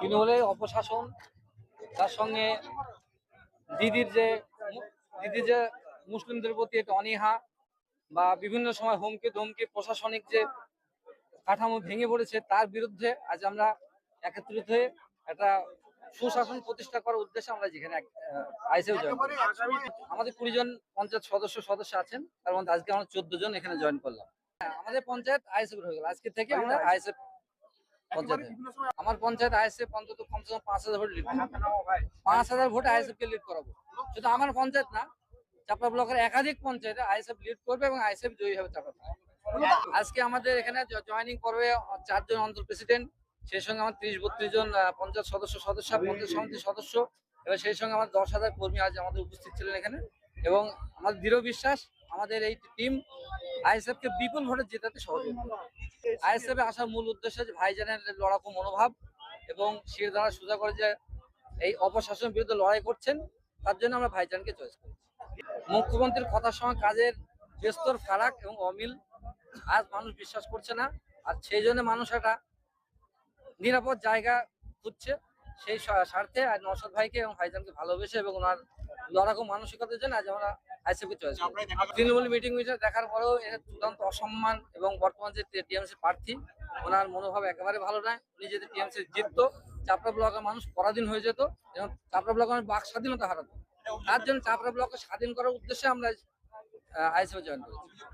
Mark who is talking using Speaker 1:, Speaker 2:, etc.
Speaker 1: তৃণমূলের অপশাসন, তার সঙ্গে দিদির যে দিদি যে মুসলিমদের প্রতি একটা অনীহা বা বিভিন্ন সময় হুমকি ধমকি, প্রশাসনিক যে কাঠামো ভেঙে পড়েছে, তার বিরুদ্ধে আজ আমরা একত্রিত হয়ে একটা সুশাসন প্রতিষ্ঠা করার উদ্দেশ্যে আমরা যেখানে আইসিএফ জয়েন করি। আমাদের 20 জন পঞ্চায়েত সদস্য আছেন, তার মধ্যে আজকে আমরা 14 জন এখানে জয়েন করলাম। আমাদের পঞ্চায়েত আইএসএফ হয়ে গেল, আজকে থেকে আমরা আইএসএফ পঞ্চায়েত। আমার পঞ্চায়েত আইএসএফ অন্তত কমসে কম 5,000 ভোট লিড, 5,000 ভোট আইএসএফ কে লিড করাবো। শুধু আমার পঞ্চায়েত না, চাপড়া ব্লকের একাধিক পঞ্চায়েতে আইএসএফ লিড করবে এবং আইএসএফ জয়ী হবে চাপড়া। আজকে আমাদের এখানে জয়েনিং করবে 4 জন অঞ্চল প্রেসিডেন্ট, সেই সঙ্গে আমার 30-32 জন পঞ্চায়েত সদস্য, পঞ্চায়েত সমিতির সদস্য, এবং সেই সঙ্গে আমার 10,000 কর্মী আজ আমাদের উপস্থিত ছিলেন এখানে। এবং আমাদের দৃঢ় বিশ্বাস আমাদের এই টিম আইএসএফ কে বিপুল ভোটে জেতাতে সহযোগিতা করবে। আইএসএফ এ আসার মূল উদ্দেশ্য হচ্ছে ভাইজানের লড়াকু মনোভাব এবং সে দ্বারা সোজা করে যে এই অপশাসনের বিরুদ্ধে লড়াই করছেন, তার জন্য আমরা ভাইজানকে চয়েস করেছি। মুখ্যমন্ত্রীর কথার সঙ্গে কাজের বিস্তর ফারাক এবং অমিল আজ মানুষ বিশ্বাস করছে না, আর সেই জন্য মানুষ একটা নিরাপদ জায়গা খুঁজছে। সেই স্বার্থে আজ নওশাদ ভাইকে এবং ভাইজানকে ভালোবেসে এবং ওনার লড়াকু মানসিকতার জন্য আজ আমরা আইসিএফ কে চয়েস করি। তৃণমূল মিটিং দেখার পরেও এর চূড়ান্ত অসম্মান এবং বর্তমান যে টিএমসি প্রার্থী, ওনার মনোভাব একেবারে ভালো নয়। উনি যদি টিএমসি জিততো, চাপড়া ব্লকের মানুষ পরাধীন হয়ে যেত এবং চাপড়া ব্লকের মানুষ বাক স্বাধীনতা হারাতো। তার জন্য চাপড়া ব্লককে স্বাধীন করার উদ্দেশ্যে আমরা আইসিএফ জয়েন করেছি।